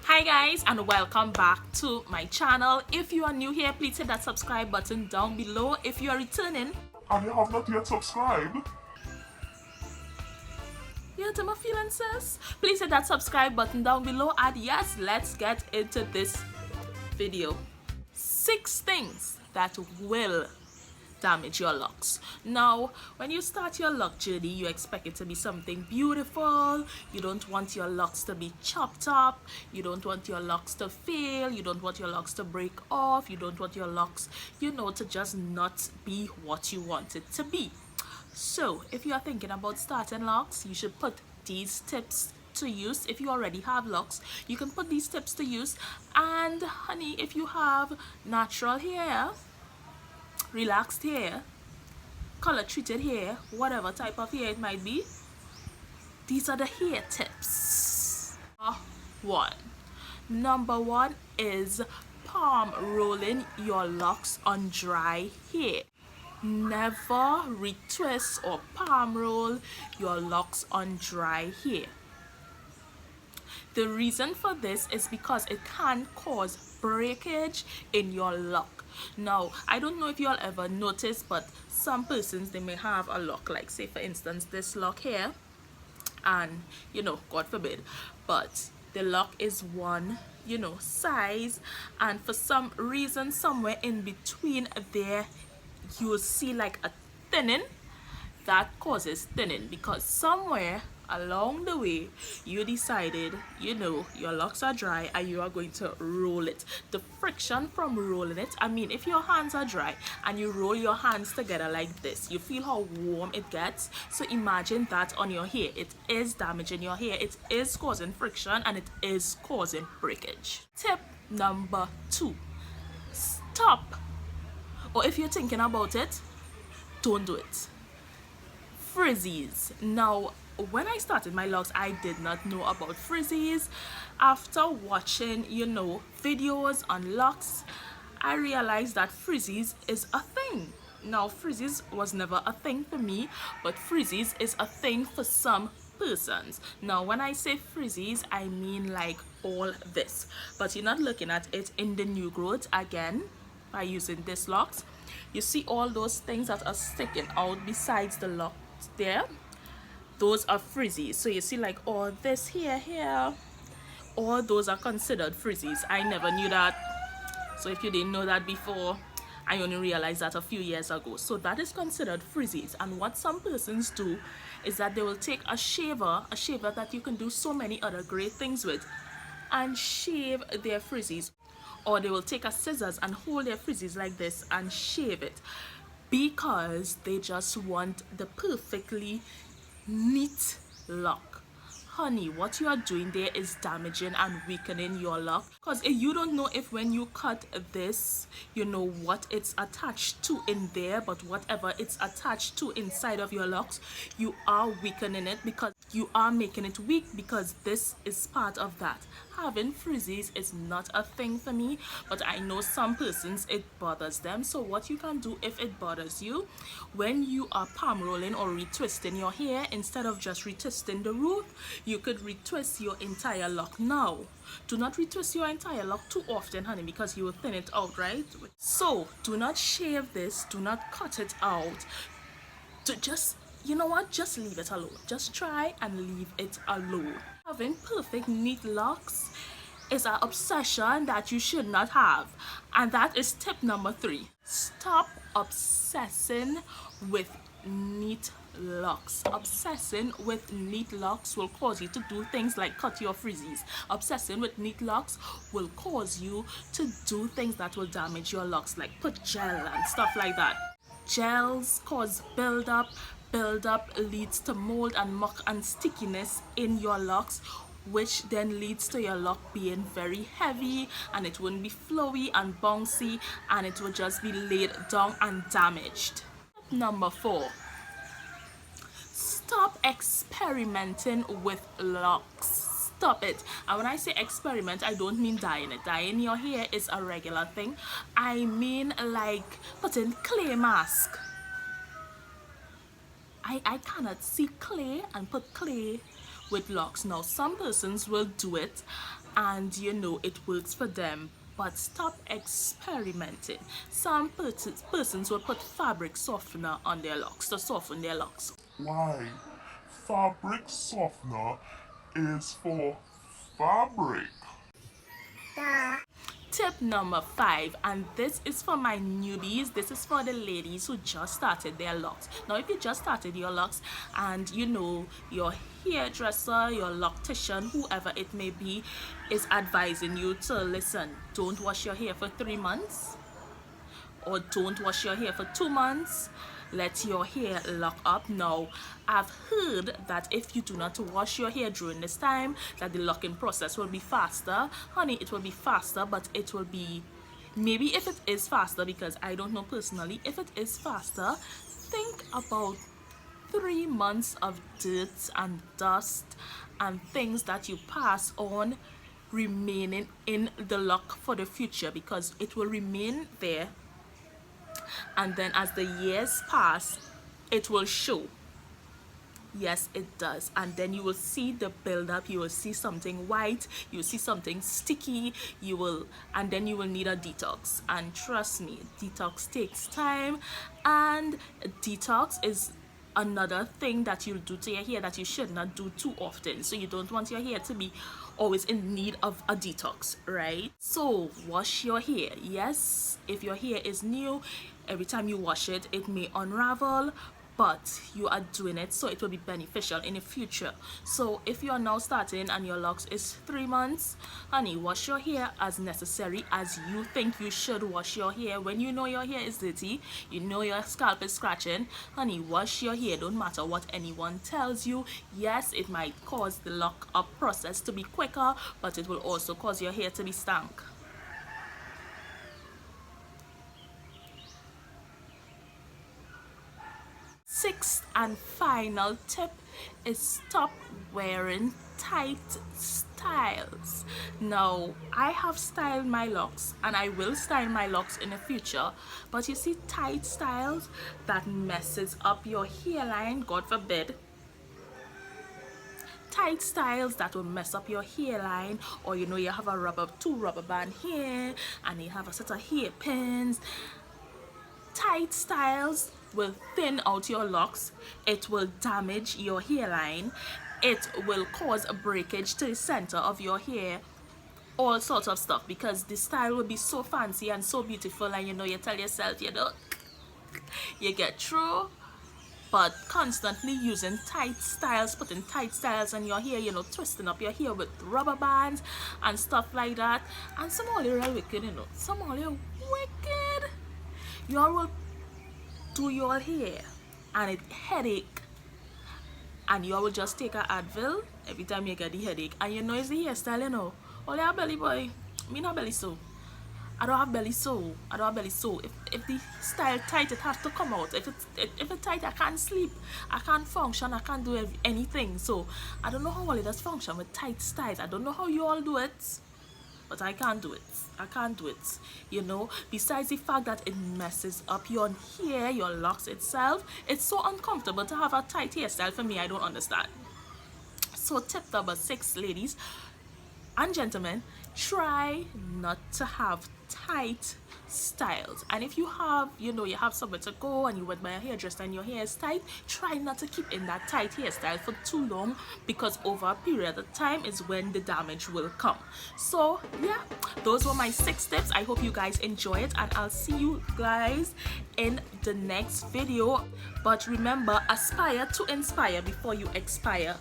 Hi guys, and welcome back to my channel. If you are new here, please hit that subscribe button down below. If you are returning and you have not yet subscribed, you hurt my feelings, sis, please hit that subscribe button down below. And yes, let's get into this video. 6 things that will damage your locks. Now, when you start your lock journey, you expect it to be something beautiful. You don't want your locks to be chopped up. You don't want your locks to fail. You don't want your locks to break off. You don't want your locks, to just not be what you want it to be. So, if you are thinking about starting locks, you should put these tips to use. If you already have locks, you can put these tips to use. And honey, if you have natural hair, relaxed hair, color treated hair, whatever type of hair it might be, these are the hair tips. Number one is palm rolling your locks on dry hair. Never retwist or palm roll your locks on dry hair. The reason for this is because it can cause breakage in your lock. Now, I don't know if you all ever noticed, but some persons, they may have a lock, like say for instance this lock here, and God forbid, but the lock is one size, and for some reason somewhere in between there you'll see like a thinning. That causes thinning because somewhere along the way you decided your locks are dry and you are going to roll it. The friction from rolling it, if your hands are dry and you roll your hands together like this, you feel how warm it gets. So imagine that on your hair. It is damaging your hair, it is causing friction, and it is causing breakage. Tip number 2, stop, or if you're thinking about it, don't do it. Frizzies. Now, when I started my locks, I did not know about frizzies. After watching videos on locks, I realized that frizzies is a thing. Now, frizzies was never a thing for me, but frizzies is a thing for some persons. Now, when I say frizzies, I mean like all this, but you're not looking at it in the new growth again by using this locks. You see all those things that are sticking out besides the lock there, those are frizzies. So you see like all this here, all those are considered frizzies. I never knew that. So if you didn't know that before, I only realized that a few years ago. So that is considered frizzies. And what some persons do is that they will take a shaver that you can do so many other great things with, and shave their frizzies. Or they will take a scissors and hold their frizzies like this and shave it, because they just want the perfectly neat lock. Honey, what you are doing there is damaging and weakening your lock, because you don't know if when you cut this, what it's attached to in there, but whatever it's attached to inside of your locks, you are weakening it, because you are making it weak, because this is part of that. Having frizzies is not a thing for me, but I know some persons it bothers them. So what you can do if it bothers you, when you are palm rolling or retwisting your hair, instead of just retwisting the root, you could retwist your entire lock. Now, do not retwist your entire lock too often, honey, because you will thin it out, right? So do not shave this, do not cut it out. Just just leave it alone. Just try and leave it alone. Having perfect neat locks is an obsession that you should not have, and that is tip number 3. Stop obsessing with neat locks. Obsessing with neat locks will cause you to do things like cut your frizzies. Obsessing with neat locks will cause you to do things that will damage your locks, like put gel and stuff like that. Gels cause buildup leads to mold and muck and stickiness in your locks, which then leads to your lock being very heavy, and it wouldn't be flowy and bouncy, and it will just be laid down and damaged. Number 4, stop experimenting with locks. Stop it. And when I say experiment, I don't mean dyeing it. Dyeing your hair is a regular thing. I mean like putting clay mask. I cannot see clay and put clay with locks. Now some persons will do it and you know it works for them, but stop experimenting. Some persons will put fabric softener on their locks to soften their locks. Why? Fabric softener is for fabric. Tip number 5, and this is for my newbies, this is for the ladies who just started their locks. Now if you just started your locks and you know your hairdresser, your loctician, whoever it may be, is advising you to listen, don't wash your hair for 3 months or don't wash your hair for 2 months, let your hair lock up. Now I've heard that if you do not wash your hair during this time, that the locking process will be faster. Honey, it will be faster, but it will be, maybe if it is faster, because I don't know personally, if it is faster, think about 3 months of dirt and dust and things that you pass on remaining in the lock for the future, because it will remain there, and then as the years pass it will show. Yes, it does. And then you will see the build-up, you will see something white, you will see something sticky, and then you will need a detox. And trust me, detox takes time, and detox is another thing that you'll do to your hair that you should not do too often. So you don't want your hair to be always in need of a detox, right? So wash your hair. Yes, if your hair is new, every time you wash it, it may unravel, but you are doing it so it will be beneficial in the future. So if you are now starting and your locks is 3 months, honey, wash your hair as necessary as you think you should wash your hair. When you know your hair is dirty, you know your scalp is scratching, honey, wash your hair. Don't matter what anyone tells you. Yes, it might cause the lock up process to be quicker, but it will also cause your hair to be stank. Sixth and final tip is stop wearing tight styles. Now, I have styled my locks and I will style my locks in the future, but you see tight styles that messes up your hairline, God forbid. Tight styles that will mess up your hairline, or you know you have two rubber band here and you have a set of hairpins. Tight styles will thin out your locks, it will damage your hairline, it will cause a breakage to the center of your hair, all sorts of stuff, because the style will be so fancy and so beautiful, and you know, you tell yourself, you know, you get through. But constantly using tight styles, putting tight styles on your hair, you know, twisting up your hair with rubber bands and stuff like that, and some all are wicked, you know, some all are wicked. You all will do your hair and it headache, and you will just take a Advil every time you get the headache, and you know it's the hairstyle, you know. Only a belly boy, me not belly so. I don't have belly so. I don't have belly so. If the style tight, it has to come out. If it's tight, I can't sleep, I can't function, I can't do anything. So I don't know how all it does function with tight styles. I don't know how you all do it, but I can't do it. I can't do it, you know. Besides the fact that it messes up your hair, your locks itself, it's so uncomfortable to have a tight hairstyle. For me, I don't understand. So tip number 6, ladies and gentlemen, try not to have tight styles. And if you have, you know, you have somewhere to go and you went by a hairdresser and your hair is tight, try not to keep in that tight hairstyle for too long, because over a period of time is when the damage will come. So yeah, those were my 6 tips. I hope you guys enjoy it, and I'll see you guys in the next video. But remember, aspire to inspire before you expire.